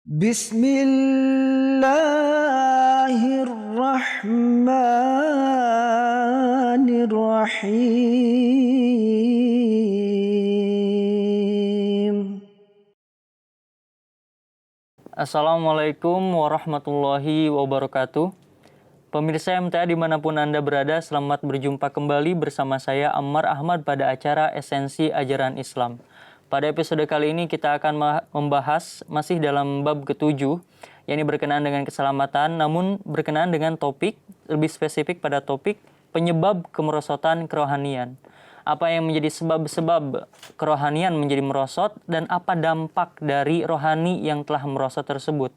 Bismillahirrahmanirrahim. Assalamualaikum warahmatullahi wabarakatuh. Pemirsa MTA dimanapun Anda berada, selamat berjumpa kembali bersama saya Ammar Ahmad pada acara Esensi Ajaran Islam. Pada episode kali ini kita akan membahas masih dalam bab ke-7, yakni berkenaan dengan keselamatan, namun berkenaan dengan topik, lebih spesifik pada topik penyebab kemerosotan kerohanian. Apa yang menjadi sebab-sebab kerohanian menjadi merosot dan apa dampak dari rohani yang telah merosot tersebut.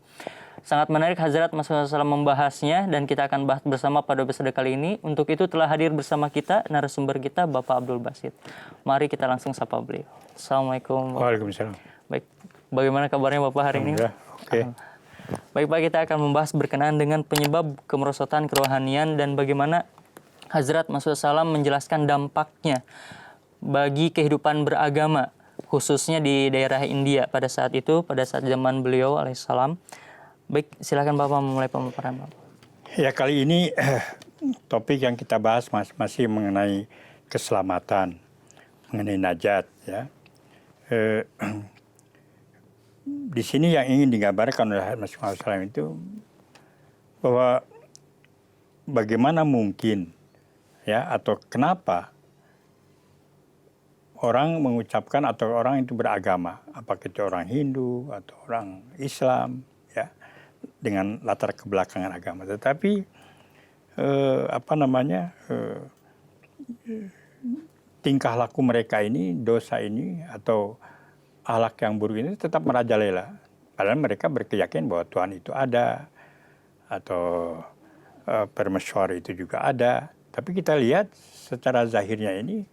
Sangat menarik Hazrat Mas SAW membahasnya dan kita akan bahas bersama pada episode kali ini. Untuk itu telah hadir bersama kita narasumber kita Bapak Abdul Basit. Mari kita langsung sapa beliau. Assalamualaikum. Waalaikumsalam. Baik, bagaimana kabarnya Bapak hari ini? Oke. Baik Pak, kita akan membahas berkenaan dengan penyebab kemerosotan kerohanian dan bagaimana Hazrat Mas SAW menjelaskan dampaknya bagi kehidupan beragama, khususnya di daerah India pada saat itu, pada saat zaman beliau alaihissalam. Baik, silakan Bapak memulai pemaparan Bapak. Ya, kali ini topik yang kita bahas masih mengenai keselamatan, mengenai najat. Ya. Di sini yang ingin digambarkan oleh Mas SAW itu bahwa bagaimana mungkin ya atau kenapa orang mengucapkan atau orang itu beragama, apakah itu orang Hindu atau orang Islam, ya, dengan latar kebelakangan agama. Tetapi tingkah laku mereka ini, dosa ini atau akhlak yang buruk ini tetap merajalela. Padahal mereka berkeyakinan bahwa Tuhan itu ada atau permeswar itu juga ada. Tapi kita lihat secara zahirnya ini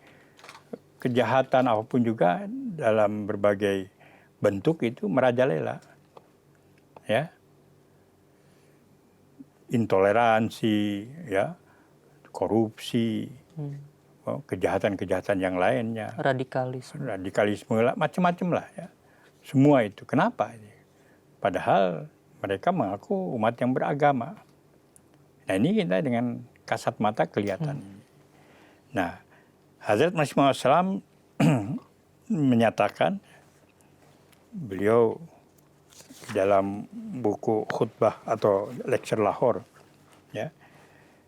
kejahatan apapun juga dalam berbagai bentuk itu merajalela. Ya. Intoleransi, ya, korupsi, kejahatan-kejahatan yang lainnya. Radikalisme, macam-macam lah. Ya. Semua itu. Kenapa? Padahal mereka mengaku umat yang beragama. Nah ini kita dengan kasat mata kelihatan. Nah, Hazrat Masih Maud SAW menyatakan, beliau dalam buku khutbah atau lecture Lahore, ya,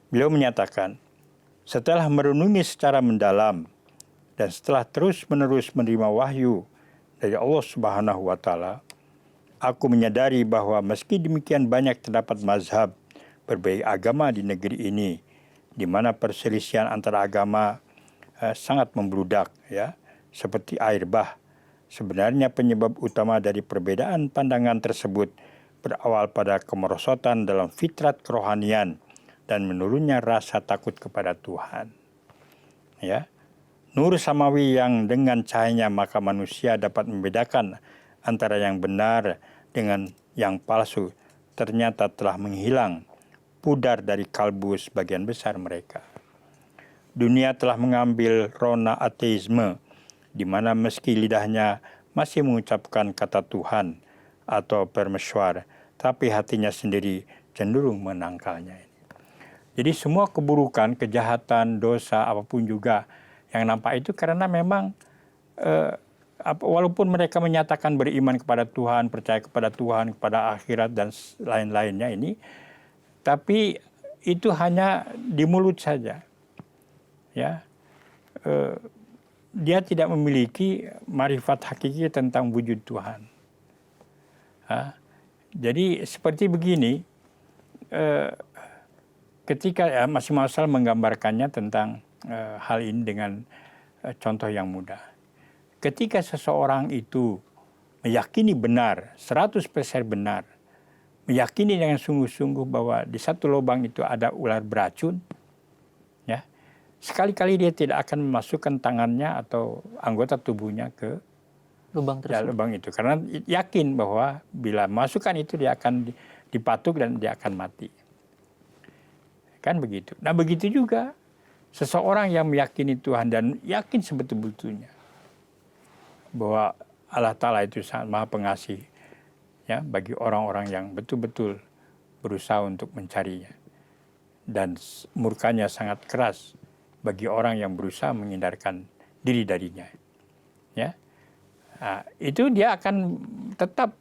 beliau menyatakan, setelah merenungi secara mendalam dan setelah terus-menerus menerima wahyu dari Allah Subhanahu wa Ta'ala, aku menyadari bahwa meski demikian banyak terdapat mazhab berbagai agama di negeri ini, di mana perselisihan antara agama sangat membludak, ya, seperti air bah. Sebenarnya penyebab utama dari perbedaan pandangan tersebut berawal pada kemerosotan dalam fitrat kerohanian dan menurunnya rasa takut kepada Tuhan. Ya, nur samawi yang dengan cahayanya maka manusia dapat membedakan antara yang benar dengan yang palsu ternyata telah menghilang, pudar dari kalbu sebagian besar mereka. Dunia telah mengambil rona ateisme, di mana meski lidahnya masih mengucapkan kata Tuhan atau permeswar, tapi hatinya sendiri cenderung menangkalnya. Jadi semua keburukan, kejahatan, dosa, apapun juga yang nampak itu karena memang walaupun mereka menyatakan beriman kepada Tuhan, percaya kepada Tuhan, kepada akhirat dan lain-lainnya ini, tapi itu hanya di mulut saja. Ya, dia tidak memiliki marifat hakiki tentang wujud Tuhan. Jadi seperti begini, ketika Masih Maud SAW menggambarkannya tentang hal ini dengan contoh yang mudah. Ketika seseorang itu meyakini benar, 100% benar, meyakini dengan sungguh-sungguh bahwa di satu lubang itu ada ular beracun, ya, sekali-kali dia tidak akan memasukkan tangannya atau anggota tubuhnya ke lubang itu. Karena yakin bahwa bila masukkan itu dia akan dipatuk dan dia akan mati. Kan begitu. Nah begitu juga seseorang yang meyakini Tuhan dan yakin sebetul-betulnya bahwa Allah Ta'ala itu sangat maha pengasih, ya bagi orang-orang yang betul-betul berusaha untuk mencarinya, dan murkanya sangat keras bagi orang yang berusaha menghindarkan diri darinya. Ya, itu dia akan tetap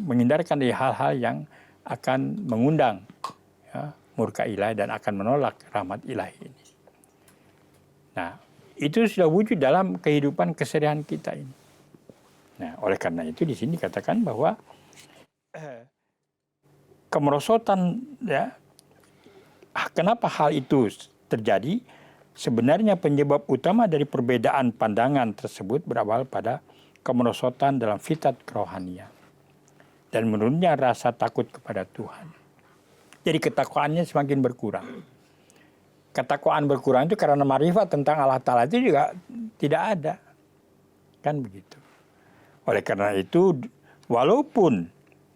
menghindarkan dari hal-hal yang akan mengundang ya, murka ilahi dan akan menolak rahmat ilahi ini. Nah, itu sudah wujud dalam kehidupan keseharian kita ini. Nah, oleh karena itu di sini katakan bahwa kemerosotan, ya, kenapa hal itu terjadi? Sebenarnya penyebab utama dari perbedaan pandangan tersebut berawal pada kemerosotan dalam fitrah kerohanian dan menurunnya rasa takut kepada Tuhan. Jadi ketakwaannya semakin berkurang. Ketakwaan berkurang itu karena marifat tentang Allah Ta'ala itu juga tidak ada. Kan begitu. Oleh karena itu, walaupun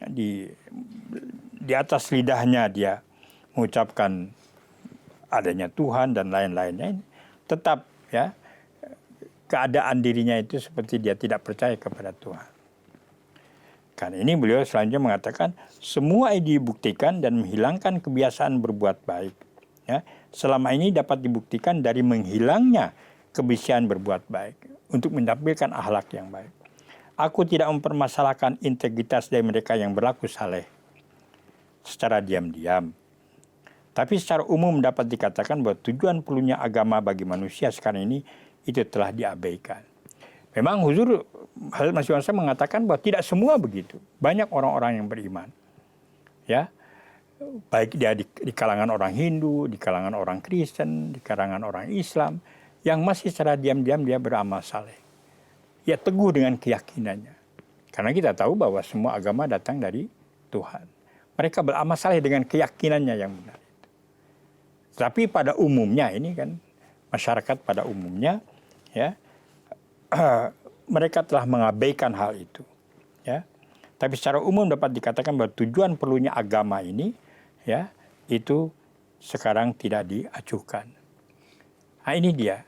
di atas lidahnya dia mengucapkan adanya Tuhan dan lain-lainnya, tetap ya keadaan dirinya itu seperti dia tidak percaya kepada Tuhan. Karena ini beliau selanjutnya mengatakan, semua ini dibuktikan dan menghilangkan kebiasaan berbuat baik. Ya, selama ini dapat dibuktikan dari menghilangnya kebiasaan berbuat baik untuk menampilkan akhlak yang baik. Aku tidak mempermasalahkan integritas dari mereka yang berlaku saleh secara diam-diam. Tapi secara umum dapat dikatakan bahwa tujuan perlunya agama bagi manusia sekarang ini itu telah diabaikan. Memang Huzur Hazrat Masih Maud mengatakan bahwa tidak semua begitu. Banyak orang-orang yang beriman. Ya, baik dia di kalangan orang Hindu, di kalangan orang Kristen, di kalangan orang Islam, yang masih secara diam-diam dia beramal saleh. Ya, teguh dengan keyakinannya. Karena kita tahu bahwa semua agama datang dari Tuhan. Mereka beramal saleh dengan keyakinannya yang benar. Tapi pada umumnya ini kan, masyarakat pada umumnya, ya, mereka telah mengabaikan hal itu. Ya. Tapi secara umum dapat dikatakan bahwa tujuan perlunya agama ini, ya, itu sekarang tidak diacuhkan. Nah, ini dia.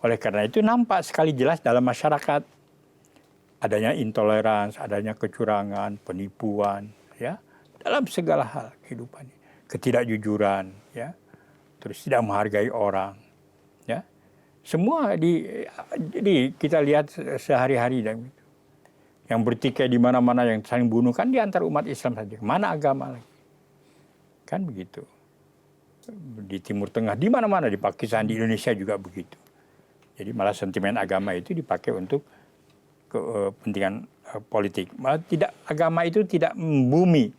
Oleh karena itu nampak sekali jelas dalam masyarakat adanya intoleransi, adanya kecurangan, penipuan, ya, dalam segala hal kehidupan, ketidakjujuran, ya, terus tidak menghargai orang, ya, semua kita lihat sehari-hari dan yang bertikai di mana-mana, yang saling bunuh kan di antara umat Islam saja. Mana agama lagi? Kan begitu. Di Timur Tengah, di mana-mana, di Pakistan, di Indonesia juga begitu. Jadi malah sentimen agama itu dipakai untuk kepentingan politik. Malah agama itu tidak membumi.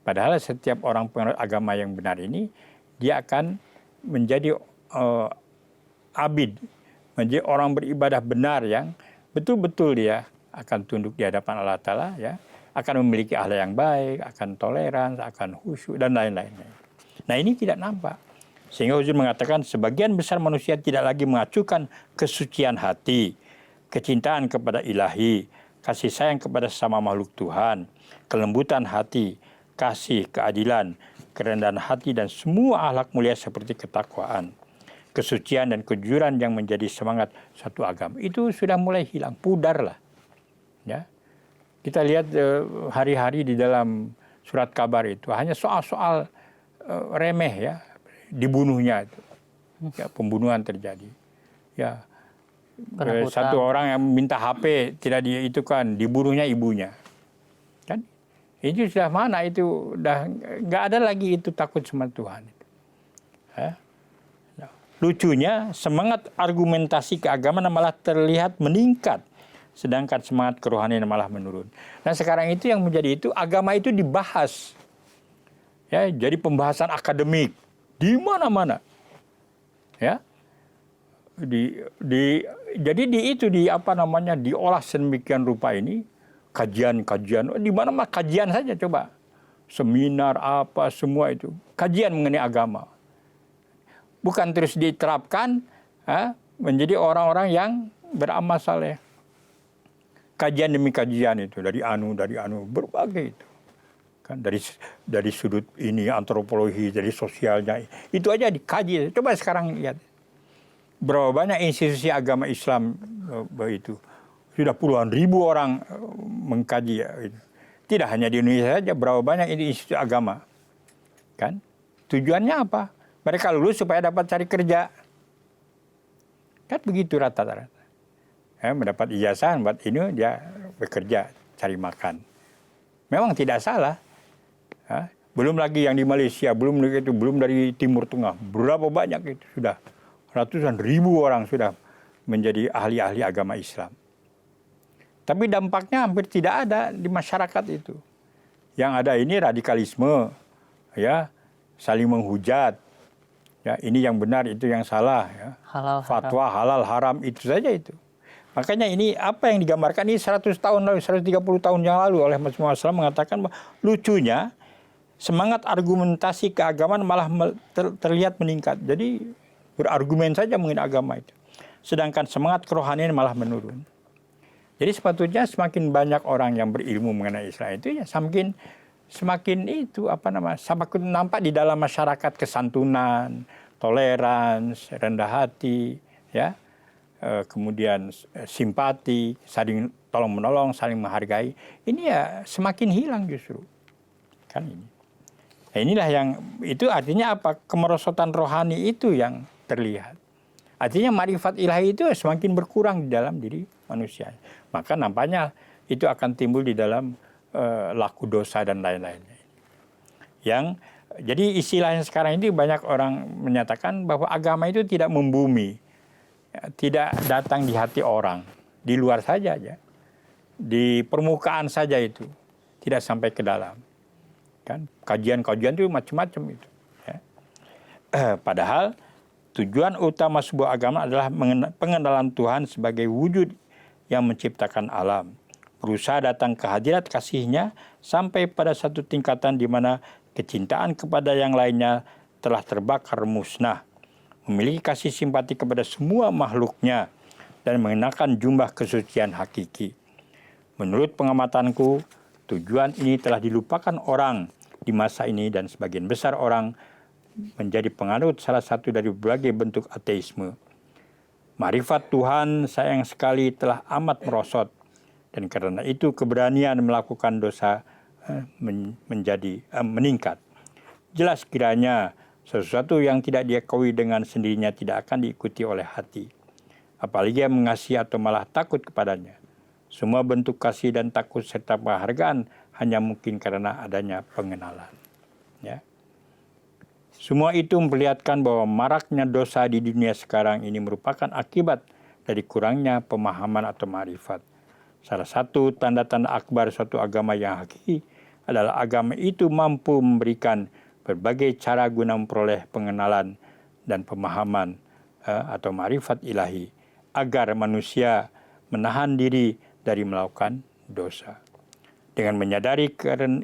Padahal setiap orang penganut agama yang benar ini, dia akan menjadi abid, menjadi orang beribadah benar yang betul-betul dia akan tunduk di hadapan Allah Ta'ala, ya, akan memiliki akhlak yang baik, akan toleran, akan khusyuk, dan lain-lainnya. Nah, ini tidak nampak. Sehingga Huzur mengatakan sebagian besar manusia tidak lagi mengacuhkan kesucian hati, kecintaan kepada ilahi, kasih sayang kepada sesama makhluk Tuhan, kelembutan hati, kasih, keadilan, kerendahan hati, dan semua akhlak mulia seperti ketakwaan, kesucian dan kejujuran yang menjadi semangat satu agama. Itu sudah mulai hilang, pudar lah. Ya. Kita lihat hari-hari di dalam surat kabar itu hanya soal-soal remeh, ya, dibunuhnya itu, ya, pembunuhan terjadi, ya, satu orang yang minta HP tidak itu kan dibunuhnya ibunya, kan itu sudah mana, itu udah nggak ada lagi itu takut sama Tuhan. Ya. Nah, lucunya semangat argumentasi keagamaan malah terlihat meningkat, sedangkan semangat kerohanian malah menurun. Nah, sekarang itu yang menjadi itu, agama itu dibahas, ya, jadi pembahasan akademik di mana-mana, ya, jadi diolah sedemikian rupa ini, kajian di mana-mana, kajian saja, coba seminar apa semua itu kajian mengenai agama, bukan terus diterapkan, menjadi orang-orang yang beramal saleh. Kajian demi kajian itu dari anu berbagai itu kan, dari sudut ini antropologi, dari sosialnya, itu aja dikaji. Coba sekarang lihat berapa banyak institusi agama Islam itu, sudah puluhan ribu orang mengkaji, ya, itu. Tidak hanya di Indonesia saja, berapa banyak ini institusi agama. Kan? Tujuannya apa? Mereka lulus supaya dapat cari kerja. Kan begitu rata-rata. Mendapat ijazah, buat ini dia bekerja, cari makan. Memang tidak salah. Belum lagi yang di Malaysia, belum dari Timur Tengah. Berapa banyak itu sudah. Ratusan ribu orang sudah menjadi ahli-ahli agama Islam. Tapi dampaknya hampir tidak ada di masyarakat itu. Yang ada ini radikalisme, ya, saling menghujat. Ya, ini yang benar, itu yang salah. Ya. Halal, fatwa halal haram itu saja itu. Makanya ini apa yang digambarkan ini 100 tahun lalu, 130 tahun yang lalu oleh Muhammad SAW mengatakan bahwa lucunya semangat argumentasi keagamaan malah terlihat meningkat. Jadi berargumen saja mengenai agama itu. Sedangkan semangat kerohanian malah menurun. Jadi sepatutnya semakin banyak orang yang berilmu mengenai Islam itu ya semakin itu semakin nampak di dalam masyarakat kesantunan, toleransi, rendah hati, ya, kemudian simpati, saling tolong menolong, saling menghargai. Ini ya semakin hilang justru, kan ini. Nah, inilah yang itu artinya apa? Kemerosotan rohani itu yang terlihat. Artinya marifat ilahi itu semakin berkurang di dalam diri manusia. Maka nampaknya itu akan timbul di dalam laku dosa dan lain-lainnya. Jadi istilahnya sekarang ini banyak orang menyatakan bahwa agama itu tidak membumi, tidak datang di hati orang, di luar saja ya, di permukaan saja itu, tidak sampai ke dalam. Kan kajian-kajian itu macam-macam itu. Ya. Padahal tujuan utama sebuah agama adalah pengenalan Tuhan sebagai wujud yang menciptakan alam. Berusaha datang ke hadirat kasih-Nya sampai pada satu tingkatan di mana kecintaan kepada yang lainnya telah terbakar musnah. Memiliki kasih simpati kepada semua makhluknya dan mengenakan jumlah kesucian hakiki. Menurut pengamatanku, tujuan ini telah dilupakan orang di masa ini dan sebagian besar orang menjadi penganut salah satu dari berbagai bentuk ateisme. Marifat Tuhan sayang sekali telah amat merosot dan karena itu keberanian melakukan dosa meningkat. Jelas kiranya sesuatu yang tidak diakui dengan sendirinya tidak akan diikuti oleh hati. Apalagi yang mengasihi atau malah takut kepadanya. Semua bentuk kasih dan takut serta penghargaan hanya mungkin karena adanya pengenalan. Ya. Semua itu memperlihatkan bahwa maraknya dosa di dunia sekarang ini merupakan akibat dari kurangnya pemahaman atau ma'rifat. Salah satu tanda-tanda akbar suatu agama yang hakiki adalah agama itu mampu memberikan berbagai cara guna memperoleh pengenalan dan pemahaman atau ma'rifat ilahi agar manusia menahan diri dari melakukan dosa. Dengan menyadari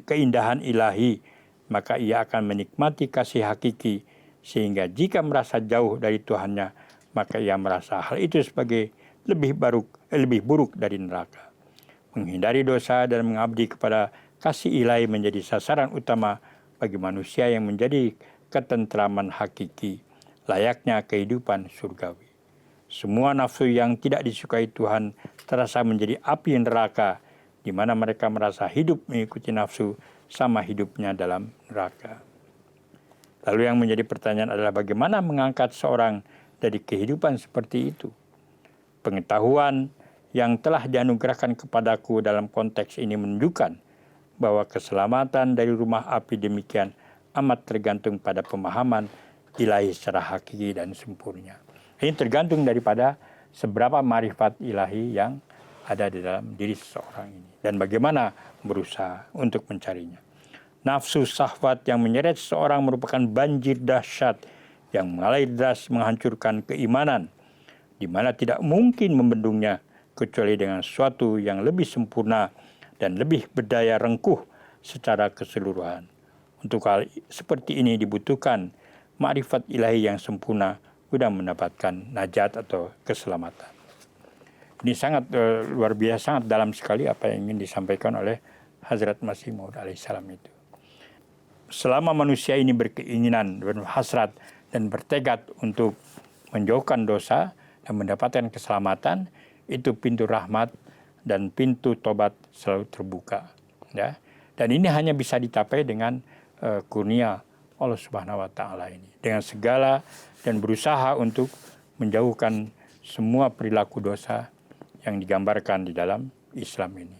keindahan ilahi, maka ia akan menikmati kasih hakiki sehingga jika merasa jauh dari Tuhannya, maka ia merasa hal itu sebagai lebih buruk dari neraka. Menghindari dosa dan mengabdi kepada kasih ilahi menjadi sasaran utama bagi manusia yang menjadi ketentraman hakiki, layaknya kehidupan surgawi. Semua nafsu yang tidak disukai Tuhan terasa menjadi api neraka, di mana mereka merasa hidup mengikuti nafsu sama hidupnya dalam neraka. Lalu yang menjadi pertanyaan adalah bagaimana mengangkat seorang dari kehidupan seperti itu? Pengetahuan yang telah dianugerahkan kepadaku dalam konteks ini menunjukkan bahwa keselamatan dari rumah api demikian amat tergantung pada pemahaman ilahi secara hakiki dan sempurna. Ini tergantung daripada seberapa marifat ilahi yang ada di dalam diri seseorang ini dan bagaimana berusaha untuk mencarinya. Nafsu syahwat yang menyeret seseorang merupakan banjir dahsyat yang mengalir deras menghancurkan keimanan, di mana tidak mungkin membendungnya kecuali dengan sesuatu yang lebih sempurna dan lebih berdaya rengkuh secara keseluruhan. Untuk hal seperti ini dibutuhkan ma'rifat ilahi yang sempurna guna mendapatkan najat atau keselamatan. Ini sangat luar biasa, sangat dalam sekali apa yang ingin disampaikan oleh Hazrat Masih Maud alaihissalam itu. Selama manusia ini berkeinginan, berhasrat dan bertekad untuk menjauhkan dosa dan mendapatkan keselamatan, itu pintu rahmat dan pintu tobat selalu terbuka. Ya. Dan ini hanya bisa dicapai dengan kurnia Allah Subhanahu wa taala ini. Dengan segala dan berusaha untuk menjauhkan semua perilaku dosa yang digambarkan di dalam Islam ini.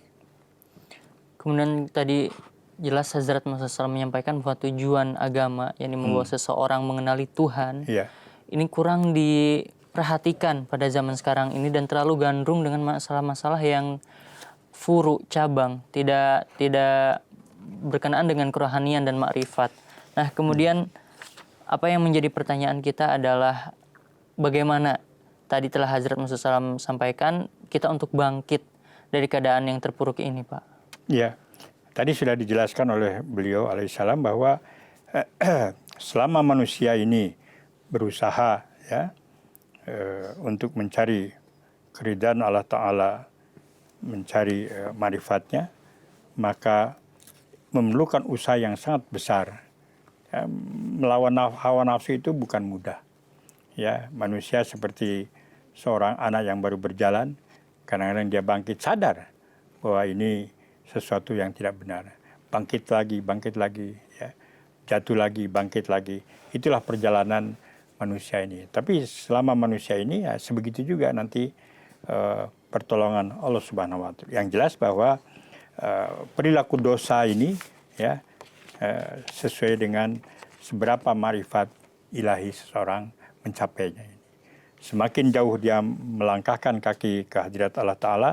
Kemudian tadi jelas Hazrat Muhammad SAW menyampaikan bahwa tujuan agama yang membawa seseorang mengenali Tuhan Iya. ini kurang diperhatikan pada zaman sekarang ini dan terlalu gandrung dengan masalah-masalah yang furu, cabang, tidak berkenaan dengan kerohanian dan makrifat. Nah, kemudian apa yang menjadi pertanyaan kita adalah bagaimana tadi telah Hazrat Muhammad SAW sampaikan kita untuk bangkit dari keadaan yang terpuruk ini, Pak. Ya, tadi sudah dijelaskan oleh beliau alaihissalam bahwa selama manusia ini berusaha ya untuk mencari keridhaan Allah Ta'ala, mencari marifatnya, maka memerlukan usaha yang sangat besar. Ya, melawan hawa nafsu itu bukan mudah. Ya, manusia seperti seorang anak yang baru berjalan, kadang-kadang dia bangkit sadar bahwa ini sesuatu yang tidak benar. Bangkit lagi, ya. Jatuh lagi, bangkit lagi. Itulah perjalanan manusia ini. Tapi selama manusia ini, ya sebegitu juga nanti pertolongan Allah Subhanahu wa taala. Yang jelas bahwa perilaku dosa ini, ya sesuai dengan seberapa marifat ilahi seseorang mencapainya ini. Semakin jauh dia melangkahkan kaki ke hadirat Allah Ta'ala,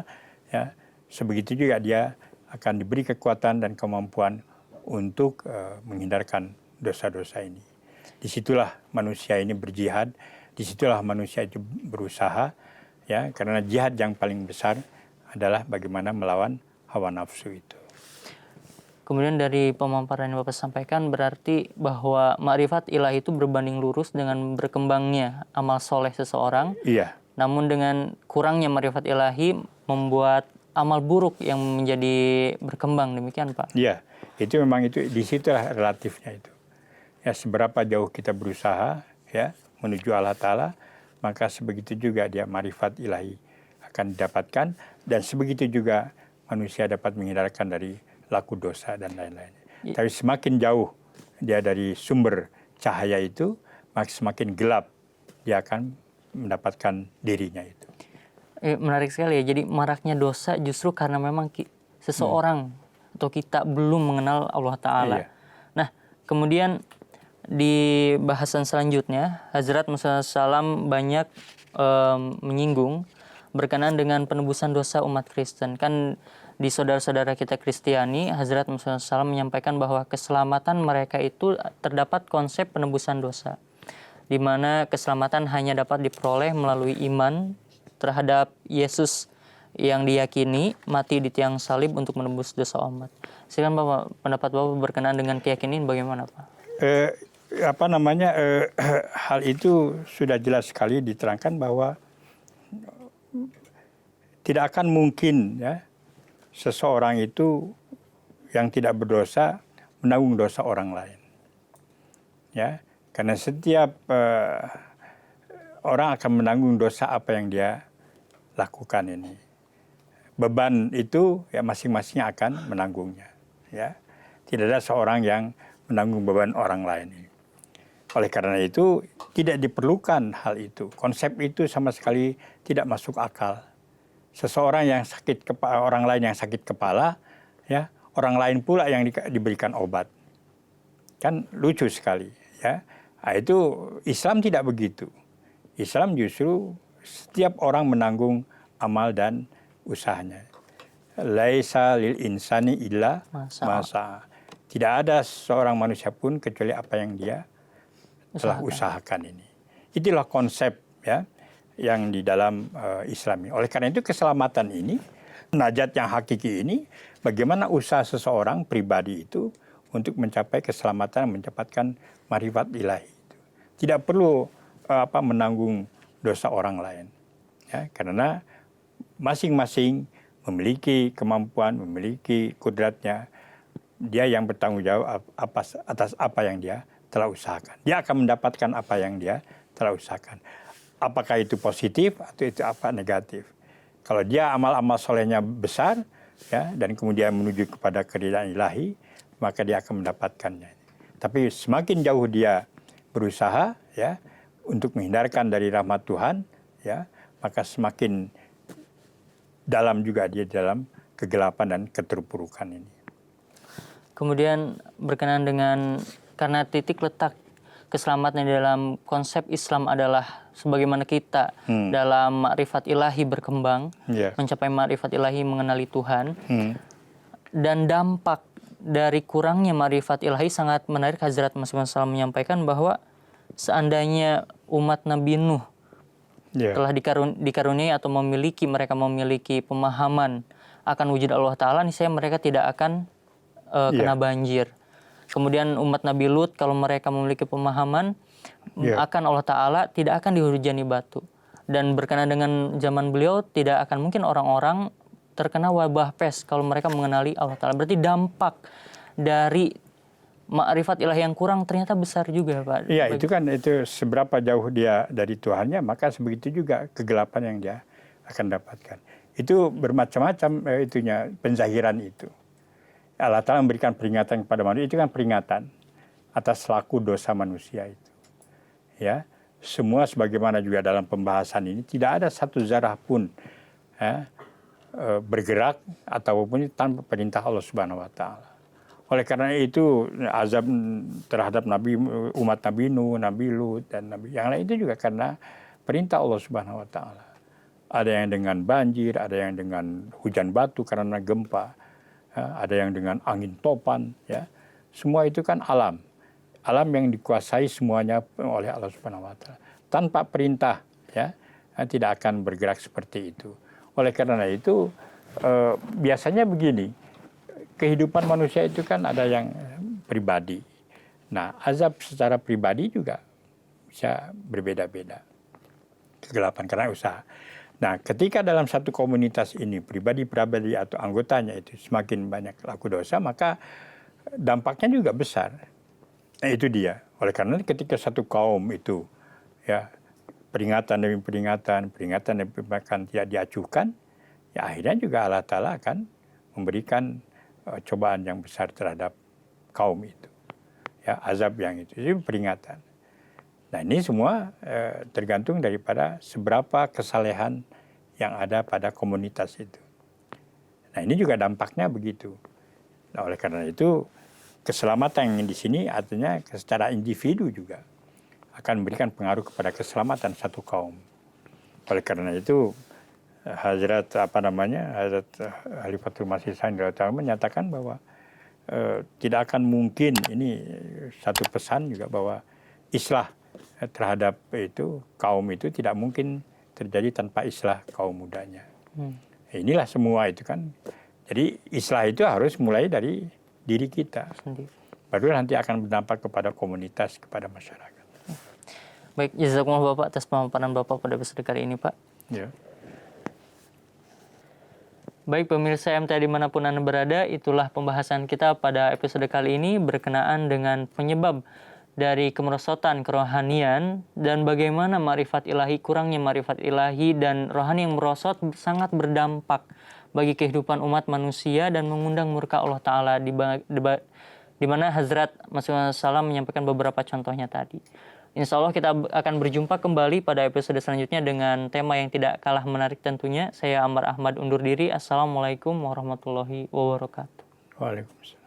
ya, sebegitu juga dia akan diberi kekuatan dan kemampuan untuk menghindarkan dosa-dosa ini. Disitulah manusia ini berjihad, disitulah manusia itu berusaha, ya, karena jihad yang paling besar adalah bagaimana melawan hawa nafsu itu. Kemudian dari pemaparan yang Bapak sampaikan berarti bahwa makrifat ilahi itu berbanding lurus dengan berkembangnya amal soleh seseorang. Iya. Namun dengan kurangnya makrifat ilahi membuat amal buruk yang menjadi berkembang, demikian Pak? Iya, itu memang itu disitulah relatifnya itu. Ya, seberapa jauh kita berusaha ya menuju Allah Ta'ala, maka sebegitu juga dia marifat ilahi akan didapatkan, dan sebegitu juga manusia dapat menghindarkan dari laku dosa dan lain-lain. Tapi semakin jauh dia dari sumber cahaya itu, maka semakin gelap dia akan mendapatkan dirinya itu. Menarik sekali ya, jadi maraknya dosa justru karena memang seseorang atau kita belum mengenal Allah Ta'ala. Iya. Nah, kemudian di bahasan selanjutnya, Hazrat Muhammad SAW banyak menyinggung berkenaan dengan penebusan dosa umat Kristen. Kan di saudara-saudara kita Kristiani, Hazrat Muhammad SAW menyampaikan bahwa keselamatan mereka itu terdapat konsep penebusan dosa, di mana keselamatan hanya dapat diperoleh melalui iman terhadap Yesus yang diyakini mati di tiang salib untuk menebus dosa umat. Silakan Bapak, pendapat Bapak berkenaan dengan keyakinan bagaimana Pak? Hal itu sudah jelas sekali diterangkan bahwa tidak akan mungkin ya seseorang itu yang tidak berdosa menanggung dosa orang lain. Ya, karena setiap orang akan menanggung dosa apa yang dia lakukan ini. Beban itu ya masing-masing akan menanggungnya. Ya, tidak ada seorang yang menanggung beban orang lain ini. Oleh karena itu tidak diperlukan hal itu. Konsep itu sama sekali tidak masuk akal. Seseorang yang sakit kepala, orang lain yang sakit kepala, ya orang lain pula yang diberikan obat, kan lucu sekali, ya. Nah, itu Islam tidak begitu. Islam justru setiap orang menanggung amal dan usahanya. Laisa lil insani illa masa. Tidak ada seorang manusia pun kecuali apa yang dia telah usahakan ini. Itulah konsep ya yang di dalam Islam. Oleh karena itu keselamatan ini, najat yang hakiki ini, bagaimana usaha seseorang pribadi itu untuk mencapai keselamatan, mendapatkan marifat ilahi itu. Tidak perlu menanggung dosa orang lain. Ya, karena masing-masing memiliki kemampuan, memiliki kudratnya. Dia yang bertanggung jawab atas apa yang dia telah usahakan. Dia akan mendapatkan apa yang dia telah usahakan. Apakah itu positif atau itu apa negatif. Kalau dia amal-amal solehnya besar, ya, dan kemudian menuju kepada keridhaan ilahi, maka dia akan mendapatkannya. Tapi semakin jauh dia berusaha, ya, untuk menghindarkan dari rahmat Tuhan, ya, maka semakin dalam juga dia dalam kegelapan dan keterpurukan ini. Kemudian berkenaan dengan, karena titik letak keselamatan dalam konsep Islam adalah sebagaimana kita dalam makrifat ilahi berkembang, mencapai makrifat ilahi, mengenali Tuhan, dan dampak dari kurangnya makrifat ilahi sangat menarik. Hazrat Masih Maud menyampaikan bahwa seandainya umat Nabi Nuh telah dikaruniai atau mereka memiliki pemahaman akan wujud Allah Ta'ala, niscaya mereka tidak akan kena banjir. Kemudian umat Nabi Lut, kalau mereka memiliki pemahaman akan Allah Ta'ala, tidak akan dihujani batu. Dan berkenaan dengan zaman beliau, tidak akan mungkin orang-orang terkena wabah pes kalau mereka mengenali Allah Ta'ala. Berarti dampak dari makrifat ilahi yang kurang ternyata besar juga, Pak. Iya, itu kan, itu seberapa jauh dia dari Tuhannya, maka sebegitu juga kegelapan yang dia akan dapatkan. Itu bermacam-macam itunya, penzahiran itu. Allah Ta'ala memberikan peringatan kepada manusia, itu kan peringatan atas laku dosa manusia itu. Ya, semua sebagaimana juga dalam pembahasan ini, tidak ada satu zarah pun bergerak ataupun tanpa perintah Allah Subhanahu Wa Ta'ala. Oleh karena itu azab terhadap umat Nabi Nuh, Nabi Lut, dan Nabi yang lain itu juga karena perintah Allah Subhanahu Wa Ta'ala. Ada yang dengan banjir, ada yang dengan hujan batu karena gempa. Ada yang dengan angin topan, ya. Semua itu kan alam yang dikuasai semuanya oleh Allah Subhanahu Wa Ta'ala. Tanpa perintah, ya, tidak akan bergerak seperti itu. Oleh karena itu biasanya begini, kehidupan manusia itu kan ada yang pribadi. Nah, azab secara pribadi juga bisa berbeda-beda, kegelapan karena usaha. Nah, ketika dalam satu komunitas ini pribadi-pribadi atau anggotanya itu semakin banyak laku dosa, maka dampaknya juga besar. Nah, itu dia. Oleh karena ketika satu kaum itu, ya, peringatan demi peringatan tidak diacuhkan, ya akhirnya juga Allah Ta'ala akan memberikan cobaan yang besar terhadap kaum itu. Ya, azab yang itu peringatan. Nah, ini semua tergantung daripada seberapa kesalehan yang ada pada komunitas itu. Nah, ini juga dampaknya begitu. Nah, oleh karena itu keselamatan yang di sini artinya secara individu juga akan memberikan pengaruh kepada keselamatan satu kaum. Oleh karena itu Hazrat Khalifatul Masih Saud menyatakan bahwa tidak akan mungkin, ini satu pesan juga, bahwa islah terhadap itu kaum itu tidak mungkin terjadi tanpa islah kaum mudanya. Inilah semua itu kan. Jadi islah itu harus mulai dari diri kita. Baru nanti akan berdampak kepada komunitas, kepada masyarakat. Baik, jazakumullah Bapak atas pemaparan Bapak pada episode kali ini, Pak. Ya. Baik pemirsa MTA dimanapun Anda berada, itulah pembahasan kita pada episode kali ini berkenaan dengan penyebab dari kemerosotan kerohanian dan bagaimana makrifat ilahi, kurangnya makrifat ilahi dan rohani yang merosot sangat berdampak bagi kehidupan umat manusia dan mengundang murka Allah Ta'ala, di mana Hazrat Masih Maud menyampaikan beberapa contohnya tadi. Insya Allah kita akan berjumpa kembali pada episode selanjutnya dengan tema yang tidak kalah menarik tentunya. Saya Ammar Ahmad undur diri. Assalamualaikum warahmatullahi wabarakatuh. Waalaikumsalam.